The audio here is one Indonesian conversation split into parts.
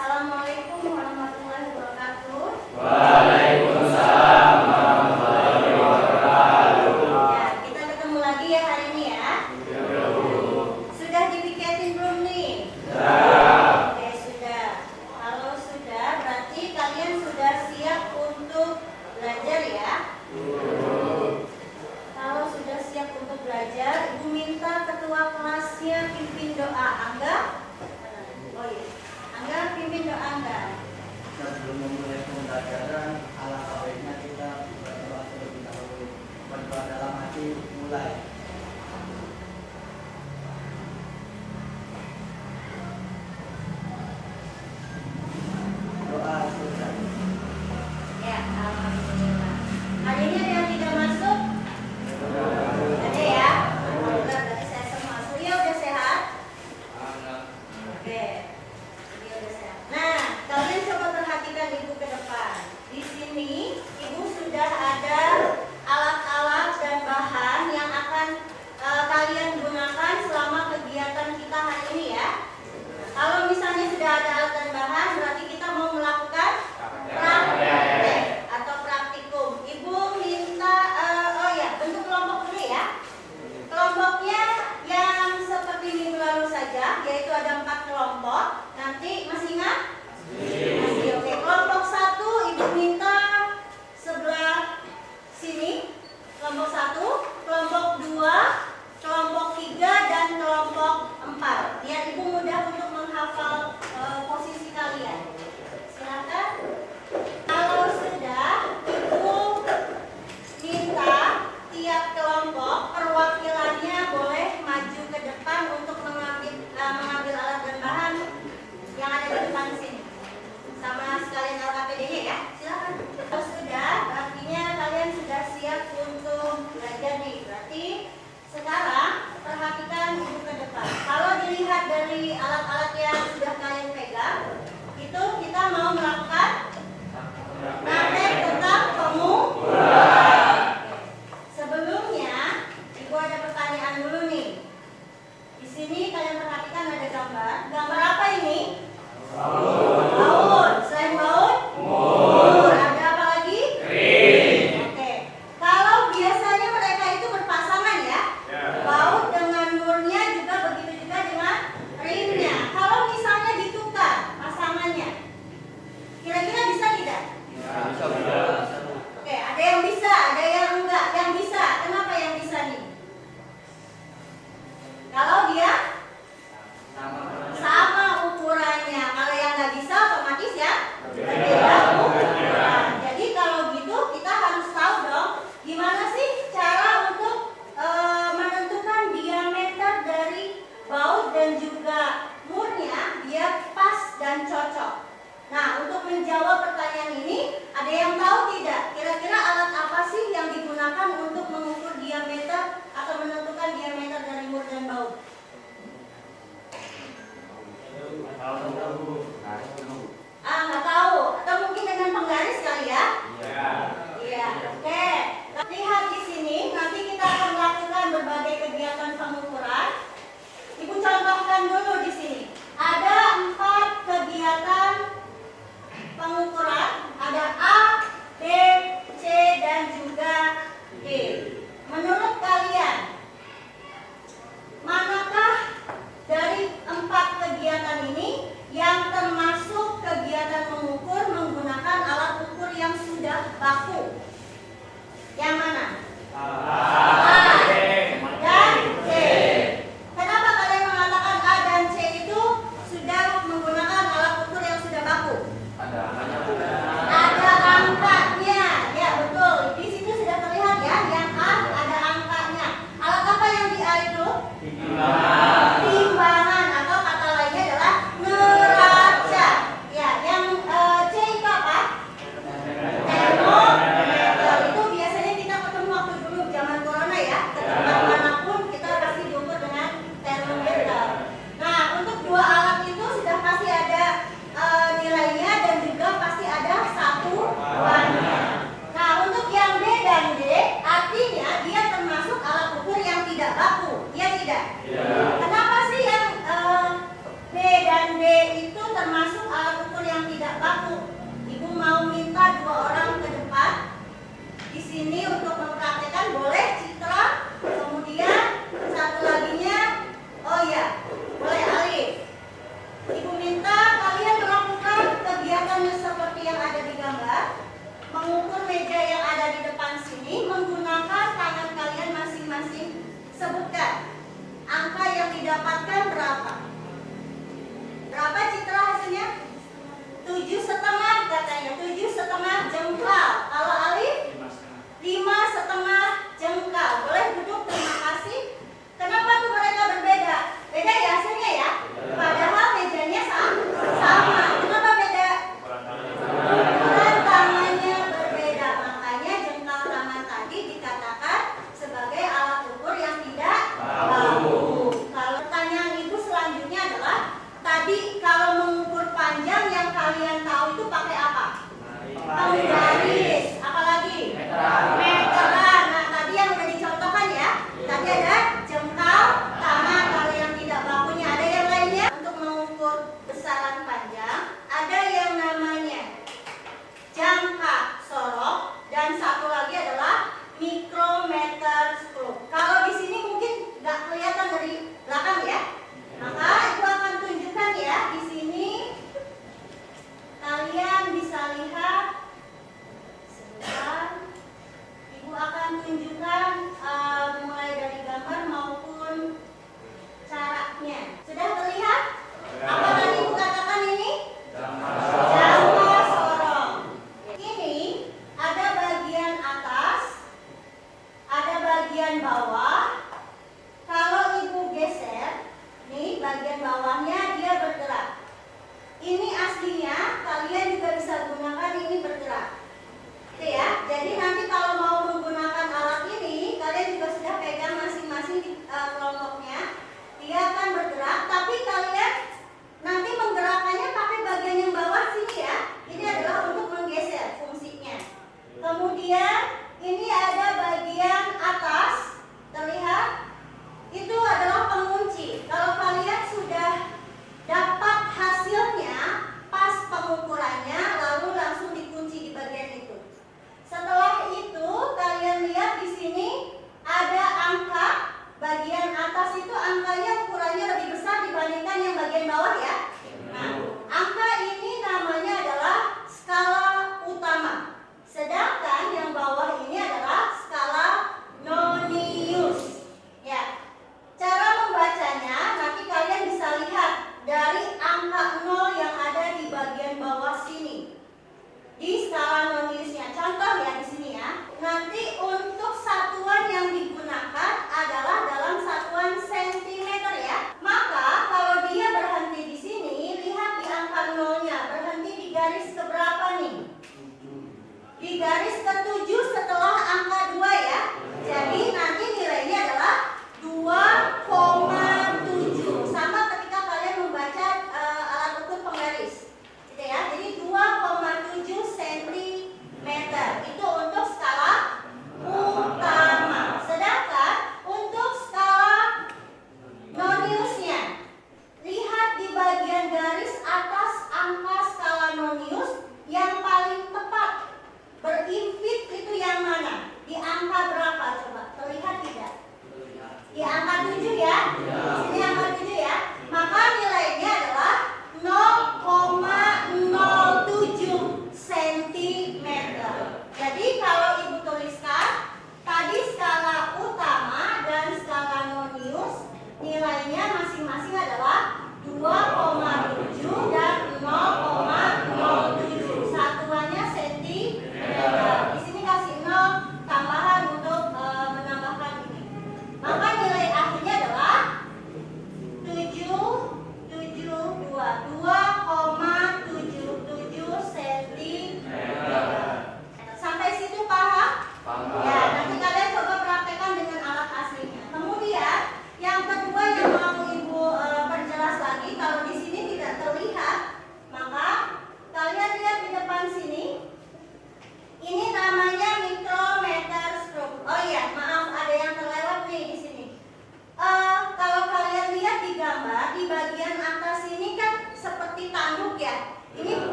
Assalamualaikum warahmatullahi wabarakatuh. Waalaikumsalam warahmatullahi wabarakatuh. Ya, kita ketemu lagi ya hari ini ya. Sudah dipiketin belum nih? Oke, sudah. Kalau sudah, berarti kalian sudah siap untuk belajar ya. Kalau sudah siap untuk belajar, Ibu minta ketua kelasnya pimpin doa. Angga? Oh iya. Angga pimpin doa Angga. Sebelum memulai pembelajaran, alangkah baiknya kita berdoa terlebih dahulu. Berdoa dalam hati, mulai. Doa selesai. Ya, alhamdulillah. Hari ini ada yang tidak masuk? Ada ya? Alhamdulillah, berarti saya semua. Surya udah sehat? Oke. Surya udah sehat. Nah, kalian coba perhatikan Ibu ke depan. Di sini Ibu sudah ada alat-alat dan bahan yang akan kalian gunakan selama kegiatan kita hari ini ya. Kalau misalnya sudah ada alat dan bahan, berarti kita mau melakukan praktek atau praktikum. Ibu minta, bentuk kelompok dulu ya. Kelompoknya yang seperti minggu lalu saja, yaitu ada 4 kelompok. Nanti masih ingat? Masih. Oke. Kelompok 1 Ibu minta sebelah sini. Kelompok 1, kelompok 2, kelompok 3 dan kelompok 4. Biar Ibu mudah untuk menghafal posisi kalian. Silakan. Kalau sudah, Ibu minta tiap kelompok perwakilannya boleh maju ke depan untuk mengambil alat dan bahan yang ada di depan sini. Sama sekalian LKPD-nya ya. Silakan. Kalau sudah, artinya kalian sudah siap untuk belajar nih. Berarti sekarang perhatikan Ibu ke depan. Kalau dilihat dari alat-alat yang sudah kalian pegang, itu kita mau melakukan praktek tentang pengukuran. Sebelumnya, Ibu ada pertanyaan dulu nih. Di sini kalian perhatikan ada gambar. Gambar apa ini? Baut. Selain baut? Mur. Ada apa lagi? Ring. Oke. Kalau biasanya mereka itu berpasangan ya. Baut dengan murnya juga begitu juga dengan ringnya. Kalau misalnya ditukar pasangannya, kira-kira bisa tidak? Oke, ada yang bisa, ada yang enggak. Yang bisa, kenapa yang bisa nih? Kalau dia sama ukurannya. Kalau yang nggak bisa otomatis ya berbeda ukuran. Jadi kalau gitu kita harus tahu dong gimana sih cara untuk menentukan diameter dari baut dan juga murnya biar pas dan cocok. Nah, untuk menjawab pertanyaan ini, ada yang tahu tidak? Kira-kira alat apa sih yang digunakan untuk mengukur diameter atau menentukan diameter dari mur dan baut? Nggak tahu. Atau mungkin dengan penggaris kali ya? Iya. Oke. Lihat di sini, nanti kita akan melakukan berbagai kegiatan pengukuran. Ibu contohkan dulu di sini. Ada 4 kegiatan pengukuran. Ada A, B, C, dan juga D. Menurut kalian, manakah dari 4 kegiatan ini yang mengukur meja yang ada di depan sini menggunakan tangan kalian masing-masing. Sebutkan angka yang didapatkan berapa? Berapa Citra hasilnya? 7,5 katanya. 7,5 jengkal. Kalau Alif? 5,5 jengkal. Boleh duduk, terima kasih. Kenapa tuh mereka berbeda? Beda ya hasilnya ya? Padahal mejanya sama. Kenapa beda? Ukuran tangannya berbeda. Makanya jengkal tangan tadi dikatakan sebagai alat ukur yang tidak baku. Kalau pertanyaan ibu selanjutnya adalah, tadi kalau mengukur panjang yang kalian tahu itu pakai apa? Penggaris. Apalagi? Meteran. Nah, tadi yang udah dicontohkan ya. Tadi ada jengkal tangan. Kalau yang tidak bakunya ada yang lainnya. Untuk mengukur besaran panjang, ada yang namanya jangka sorok dan satu lagi adalah mikrometer skrup. Kalau di sini mungkin nggak kelihatan dari belakang ya. Maka ibu akan tunjukkan ya di sini. Kalian bisa lihat. Sebentar. Ibu akan tunjukkan mulai dari gambar maupun caranya. Sudah terlihat? Apa tadi ibu katakan ini? Jangka sorong. Ini ada bagian atas, ada bagian bawah. Kalau ibu geser, nih bagian bawahnya dia bergerak. Ini aslinya, kalian juga bisa gunakan ini bergerak. Oke ya, jadi nanti kalau mau menggunakan alat ini, kalian juga sudah pegang masing-masing di kelompoknya. Dia akan bergerak, tapi kalian nanti menggerakkannya pakai bagian yang bawah sini ya. Ini adalah untuk menggeser fungsinya. Kemudian ini ada bagian atas, terlihat? Itu adalah pengunci. Kalau kalian sudah dapat hasilnya pas pengukurannya, lalu langsung dikunci di bagian itu. Setelah itu kalian lihat di sini ada angka. Bagian atas itu angkanya ukurannya lebih besar dibandingkan yang bagian bawah ya. Nah, angka ini namanya adalah skala utama. Sedangkan yang bawah ini adalah skala nonius. Ya. Cara membacanya nanti kalian bisa lihat dari angka 0 yang ada di bagian bawah sini. Di skala noniusnya. Contoh ya di sini ya. Nanti untuk satuan yang digunakan adalah dalam satuan sentimeter ya. Maka kalau dia berhenti di sini, lihat di angka 0-nya. Berhenti di garis keberapa nih? Di garis ke-7 setelah angka 2 ya. Jadi nanti nilainya adalah 2,7. Sama ketika kalian membaca alat ukur penggaris. Gitu ya. Jadi 2,7 cm. Itu untuk skala utama. Sedangkan untuk skala noniusnya, lihat di bagian garis atas angka skala nonius yang paling tepat berimpit itu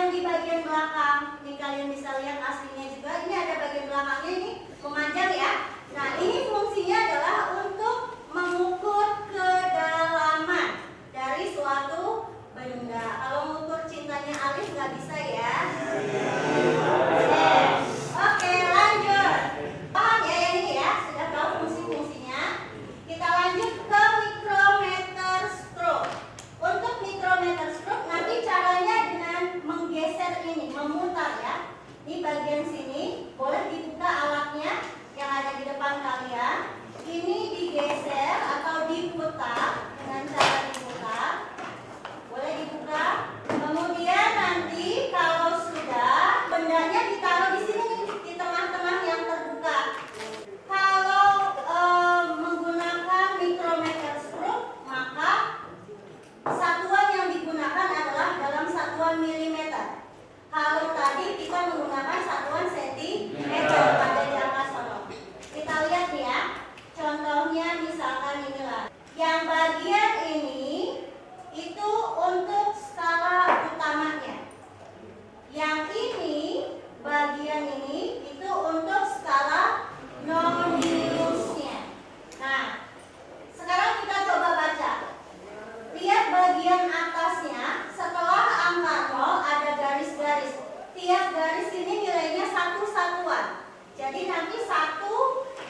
yang di bagian belakang, ini kalian bisa lihat aslinya juga. Ini ada bagian belakangnya ini memanjang ya. Nah, ini fungsinya adalah untuk mengukur kedalaman dari suatu benda. Kalau mengukur cintanya Alif nggak bisa ya. Oke, lanjut. Paham ya yang ini ya? Sudah tahu fungsi-fungsinya. Kita lanjut ke micrometer stroke. Untuk micrometer stroke nanti caranya dengan menggeser ini, memutar ya. Ini bagian sini, boleh dibuka alatnya yang ada di depan kalian. Ini digeser atau diputar dengan cara diputar. Boleh dibuka. Kemudian nanti kalau sudah, bendanya ditaruh di sini nih, di tengah-tengah yang terbuka. Kalau menggunakan micrometer stroke, maka satuan yang digunakan adalah dalam satuan milimeter. Kalau tadi kita menggunakan satuan sentimeter pada jangka sono. Kita lihat nih ya. Contohnya misalkan inilah. Yang bagian ini itu untuk skala utamanya. Yang ini, bagian ini itu untuk skala noniusnya. Nah, sekarang kita coba baca. Lihat bagian atasnya, setelah angka 0 ada garis-garis. Tiap garis ini nilainya satu satuan. Jadi nanti 1,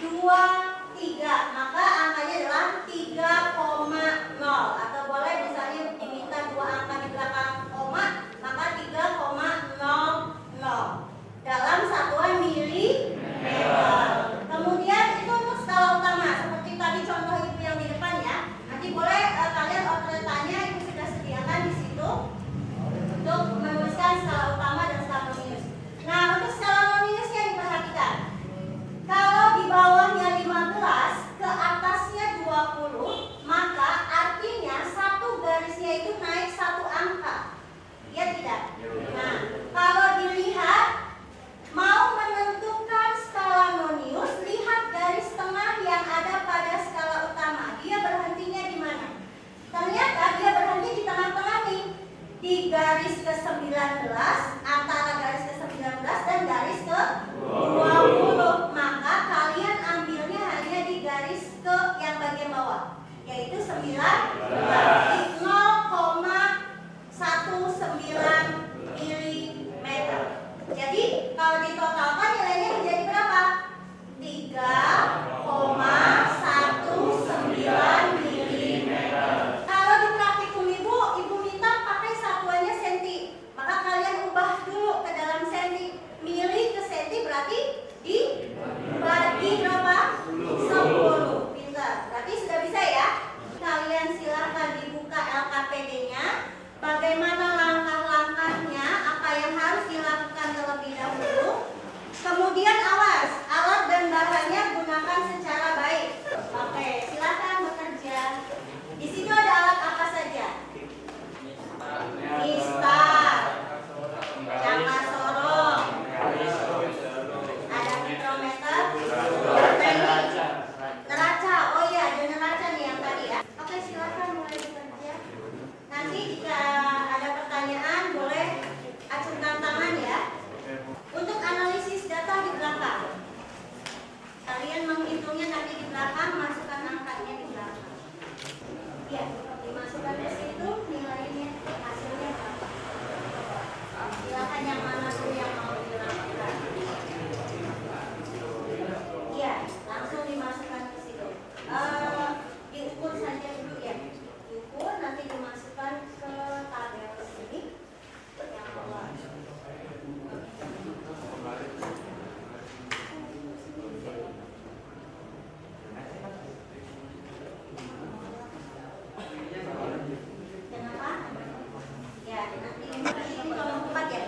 2, 3. Maka angkanya adalah 3,0. Atau boleh misalnya diminta dua angka di belakang koma, maka 3,00. Dalam satuan milimeter. Kemudian itu untuk skala utama. Seperti tadi contoh ibu yang di depan ya. Nanti boleh kalian outletanya itu sudah sediakan di situ untuk menuliskan skala utama dan skala nonius. Nah, untuk skala noniusnya diperhatikan. Kalau di bawahnya 15, ke atasnya 20, maka artinya satu garisnya itu naik satu angka. Ya tidak? Nah, kalau dilihat mau menentukan skala nonius, lihat garis tengah yang ada pada skala utama. Dia berhentinya di mana? Ternyata dia berhenti di tengah-tengah nih, di garis ke-19, antara garis ke-19 dan garis ke-20. Maka kalian ambilnya hanya di garis ke yang bagian bawah, yaitu 19, 0,19 mm. Jadi kalau ditotalkan nilainya menjadi berapa? 3,19 mm. Kalau di praktikum ibu minta pakai satuannya senti, maka kalian ubah dulu ke dalam senti. Mili ke senti berarti dibagi berapa? 10. Pintar. Berarti sudah bisa ya. Kalian silahkan dibuka LKPD-nya. Bagaimana langkah-langkahnya, apa yang harus dilakukan terlebih dahulu. Kemudian awas, alat dan bahannya gunakan secara baik. Oke, silakan bekerja. Di situ ada alat apa saja? Mistar, jangka sorong, ada mikrometer, neraca. Oh iya, ada neraca nih yang tadi ya. Oke, silakan mulai bekerja. Nanti jika ada pertanyaan boleh acungkan tangan ya. Untuk analisis data di belakang, kalian menghitungnya nanti di belakang, masukkan angkanya di belakang. Ya, dimasukkan ke situ nilainya, hasilnya. Silakan yang mana dulu yang mau dilakukan. Ya, langsung dimasukkan ke situ. Diukur saja dulu ya. Diukur nanti dimasukkan ke tabel sini yang bawah. Kenapa? Ya, nanti ini tolong 4 ya.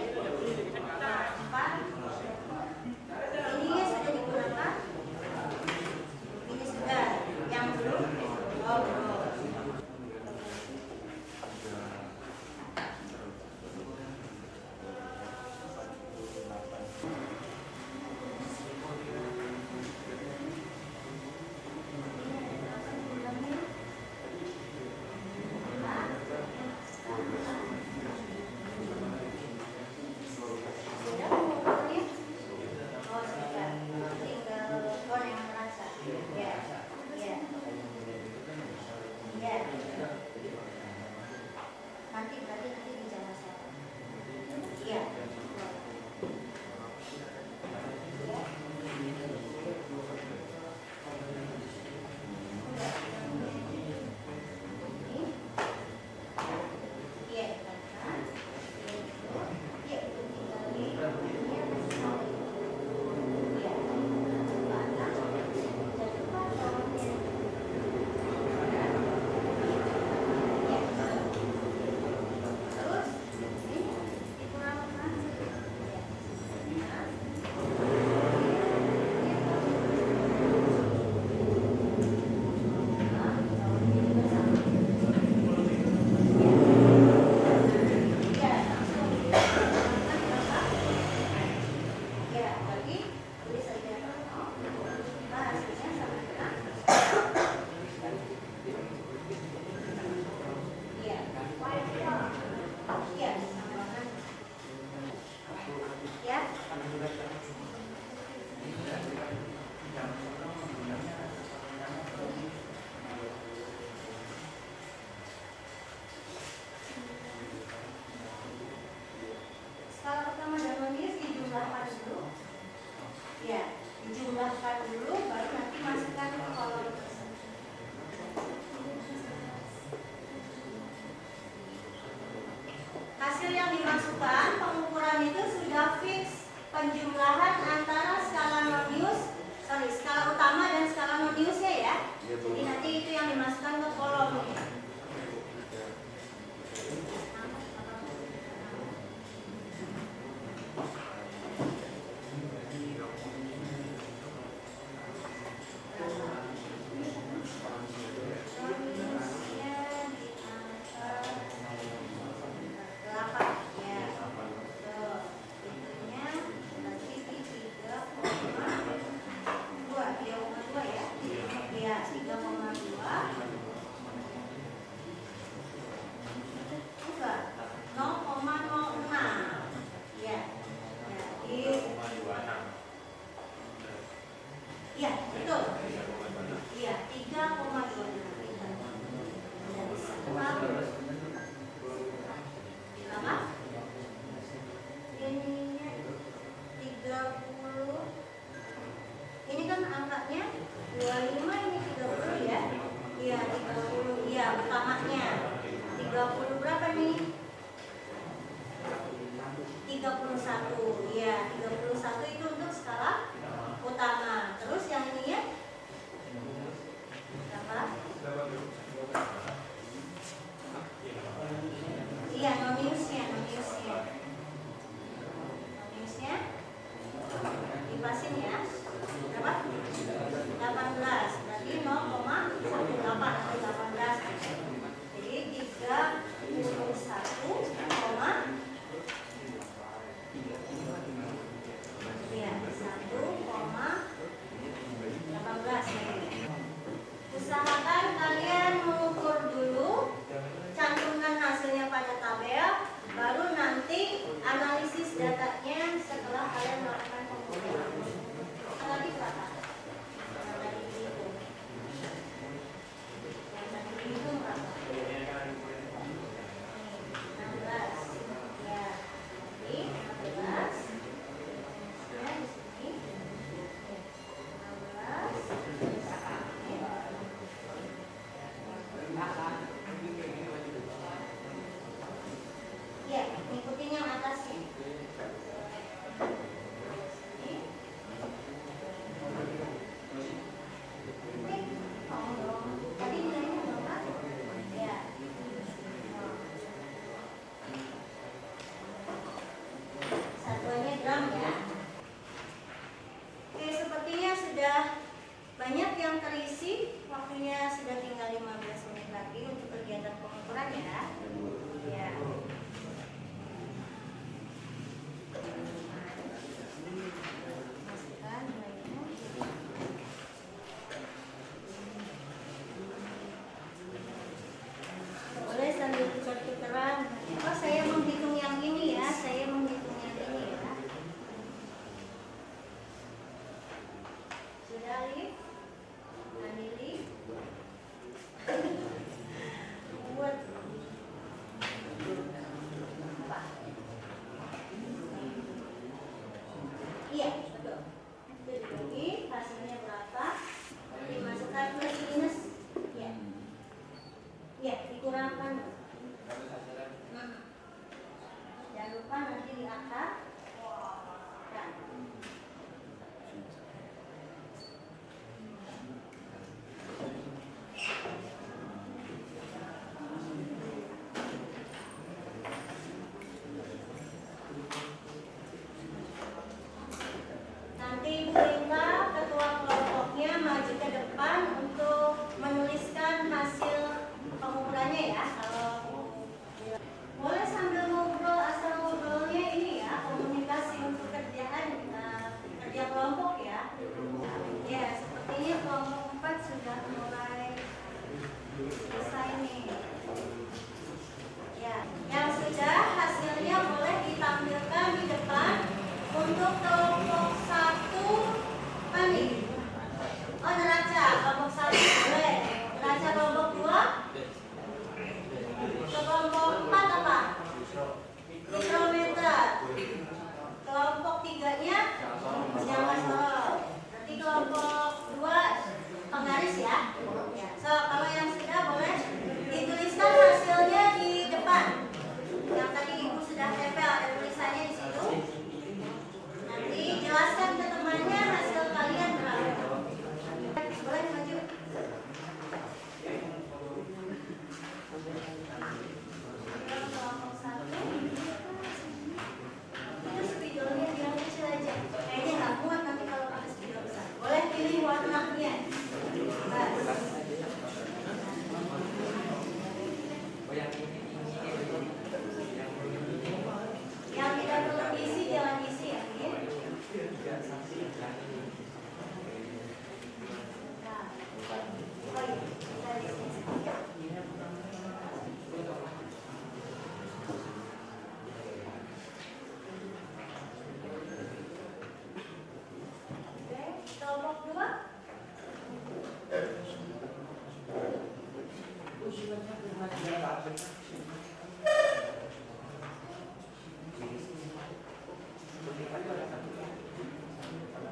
yang dimasukkan pengukuran itu sudah fix penjumlahan antara skala skala utama dan skala noniusnya ya. Jadi nanti itu yang dimasukkan ke kolom ini. Iya, betul. Iya, 3,26. Berapa? Ininya 30. Ini kan angkanya 25, ini 30 ya. Iya, 30. Iya, pertamanya. 30 berapa nih? 31. Iya, 31 itu untuk skala utama. Terus yang ini ya? Berapa? Iya, noniusnya. Noniusnya dipasin ya. Berapa? 18. Berarti 0,18 atau 18. Jadi 31,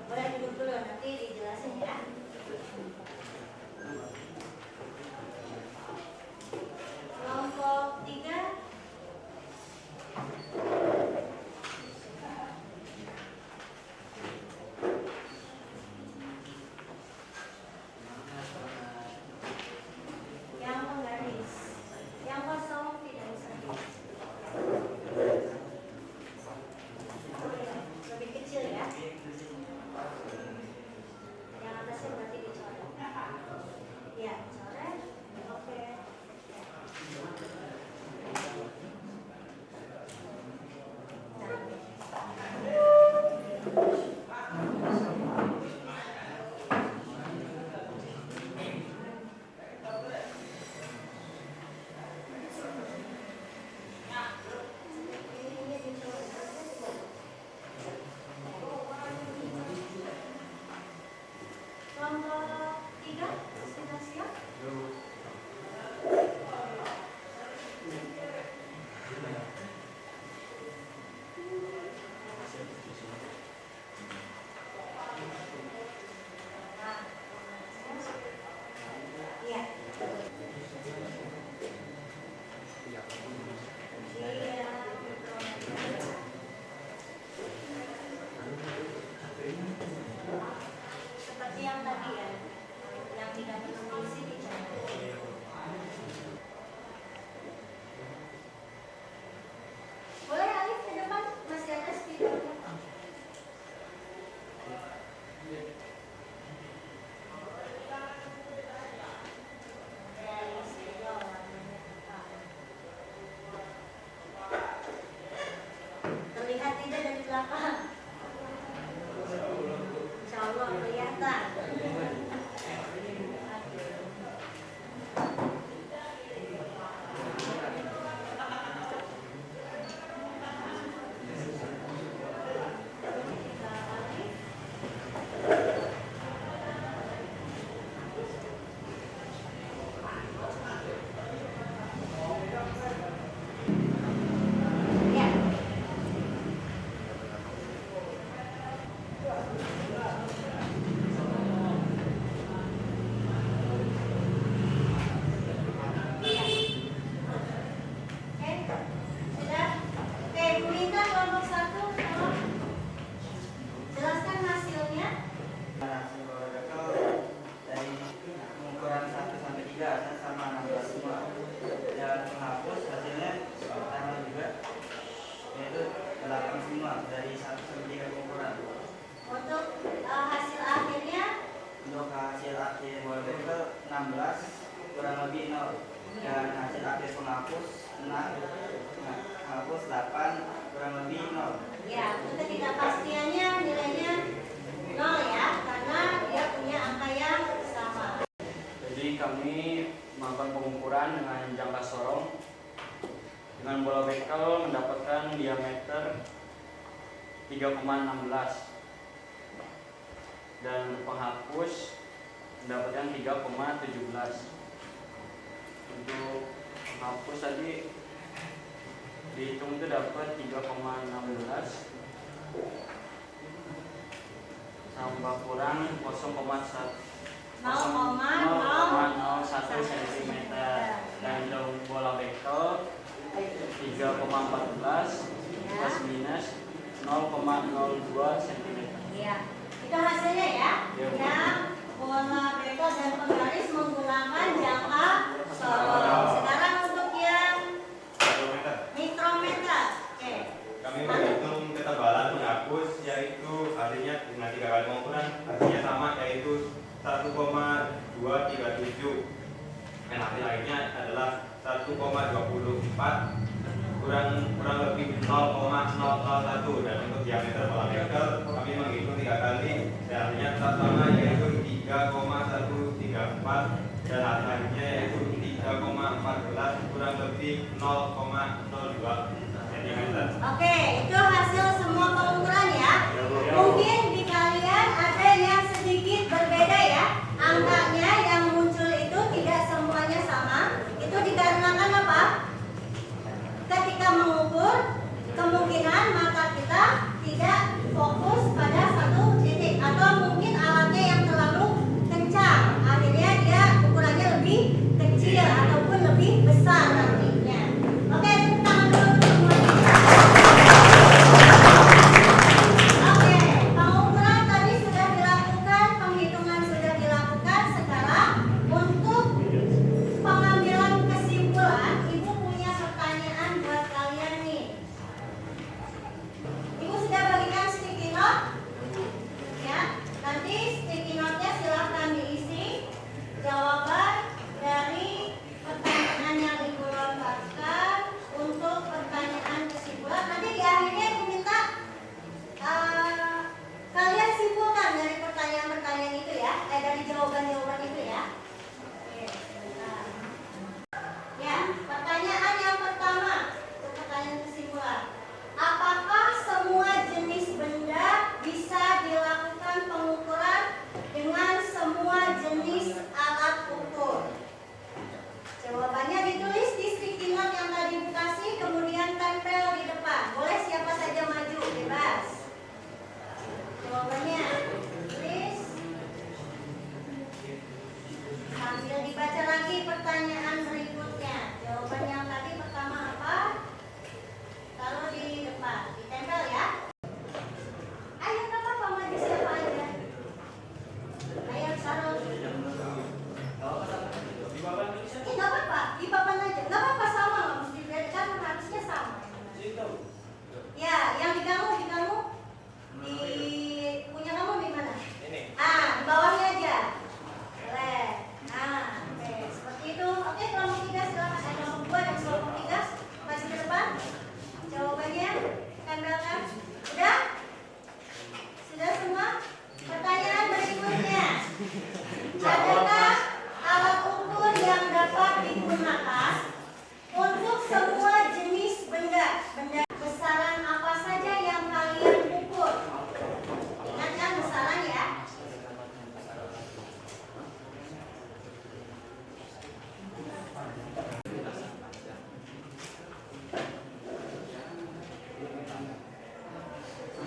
Boleh duduk dulu, nanti dijelasin ya. Kelompok 3. Yang penggaris, yang kosong tidak usah. Lebih kecil ya. Yang atasnya berarti dicoret. Ya, coret. Oke. Kelompok 3 sudah siap? Iya. Seperti yang tadi ya, yang tidak berfungsi dicoret. Boleh Alif ke depan, masih ada spidolnya. Dari spidol warnanya hitam. Terlihat tidak dari belakang? Insya Allah kelihatan. Ya. Oke, sudah. Oke, Bu Rita kelompok 1, tolong jelaskan hasilnya. Hasil bola bekel dari pengukuran 1 sampai 3 sama 16 semua. Dan penghapus hasilnya sama juga, yaitu 8 semua dari 1 sampai 3 pengukuran. Untuk hasil akhirnya Untuk hasil akhir bola bekel 16 kurang lebih 0, dan hasil akhir penghapus 6, penghapus 8 kurang lebih 0. ya, untuk ketidakpastiannya nilainya 0 ya, karena dia punya angka yang sama. Jadi kami melakukan pengukuran dengan jangka sorong dengan bola bekel mendapatkan diameter 3,16 dan penghapus mendapatkan 3,17. Untuk penghapus tadi dihitung itu dapat 3,16 tambah kurang 0,01 cm, dan daun bola bekel 3,14 plus minus 0,02 cm. Iya, itu hasilnya ya. Ya, Bu. Yang bola bekel dan penggaris menggunakan jangka sorong. Sekarang untuk yang mikrometer. Oke. Kami menghitung ketebalan penghapus, yaitu hasilnya dengan 3 kali pengukuran hasilnya sama, yaitu 1,237, dan hasil akhirnya adalah 1,24 kurang lebih 0,001. Dan untuk diameter bola bekel kami menghitung 3 kali dan hasilnya tetap sama, yaitu 3,134, dan hasil akhirnya yaitu 3,14 kurang lebih 0,02 cm. Oke, itu hasil semua pengukuran ya. Mungkin di kalian ada yang sedikit berbeda ya. Angkanya yang muncul itu tidak semuanya sama. Itu dikarenakan apa?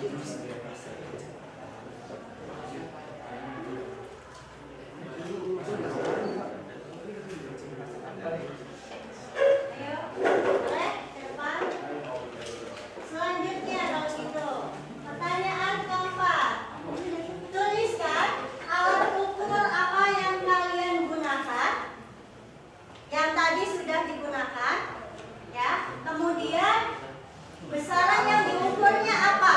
Ayo, boleh ke depan. Selanjutnya kalau gitu, pertanyaan keempat. Tuliskan alat ukur apa yang kalian gunakan. Yang tadi sudah digunakan, ya. Kemudian besaran yang diukurnya apa?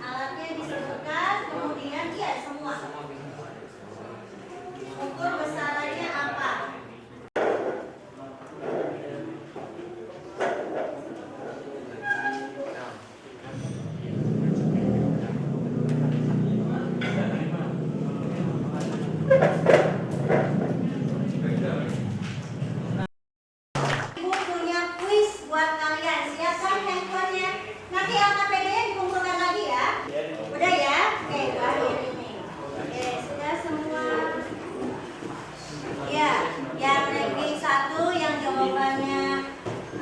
Alatnya disebutkan, kemudian iya semua. Ukur besarannya apa? Ibu punya kuis buat kalian. Siapkan handphonenya. Nanti LKPD-nya dikumpulkan lagi ya. Udah ya? Oke, baru ini. Oke, sudah semua. Ya, yang ranking 1 yang jawabannya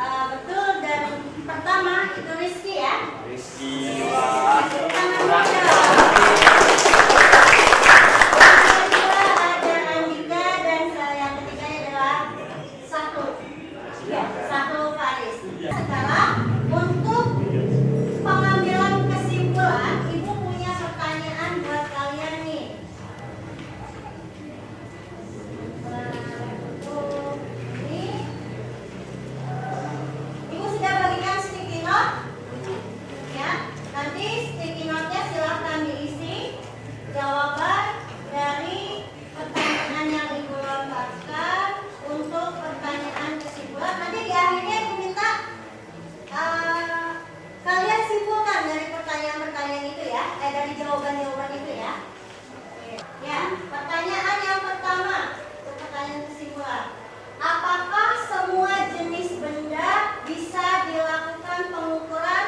betul dan pertama itu Rizky ya. Rizky. Tangan muda. Yang kedua ada Andika dan yang ketiganya adalah Satu. Ya, Satu Faris. Sekarang untuk pengambilan kesimpulan, Ibu punya pertanyaan buat kalian nih. Untuk ini, Ibu sudah bagikan sticky note, ya. Nanti sticky note-nya silahkan diisi jawaban dari pertanyaan yang Ibu lontarkan untuk pertanyaan kesimpulan. Nanti di akhirnya Ibu minta kalian simpulkan dari pertanyaan-pertanyaan itu ya, dari jawaban-jawaban itu ya. Ya, pertanyaan yang pertama untuk pertanyaan kesimpulan. Apakah semua jenis benda bisa dilakukan pengukuran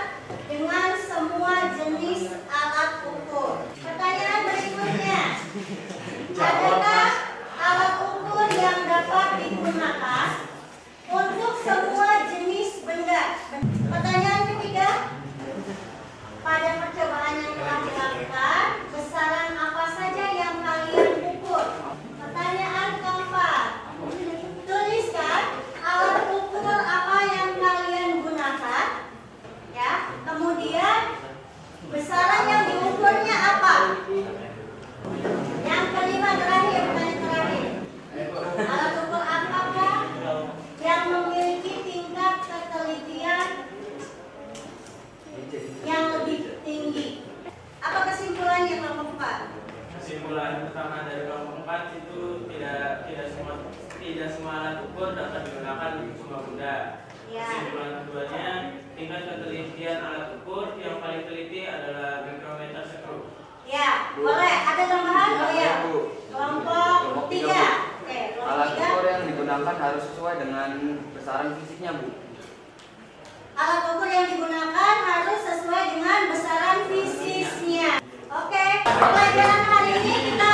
dengan semua jenis alat ukur? Pertanyaan berikutnya. Adakah alat ukur yang dapat digunakan untuk semua jenis benda? Pertanyaan ketiga. Pada percobaan yang telah dilakukan, besaran apa saja yang kalian ukur? Pertanyaan keempat. Tuliskan alat ukur apa yang kalian gunakan. Ya, kemudian besaran yang diukurnya apa? Yang kelima terakhir, pertanyaan terakhir. Alat ukur apakah yang memiliki tingkat ketelitian yang lebih tinggi? Apa kesimpulannya kelompok 4? Kesimpulan pertama dari kelompok 4 itu tidak semua alat ukur dapat digunakan untuk semua benda. Ya. Kesimpulan keduanya, tingkat ketelitian alat ukur yang paling teliti adalah mikrometer skru. Ya, boleh. Ada tambahan? Oh ya. Kelompok 3. Oke, Alat kelompok 3. ukur yang digunakan harus sesuai dengan besaran fisiknya, Bu. Alat ukur yang digunakan harus sesuai dengan besaran fisiknya. Oke, pelajaran hari ini kita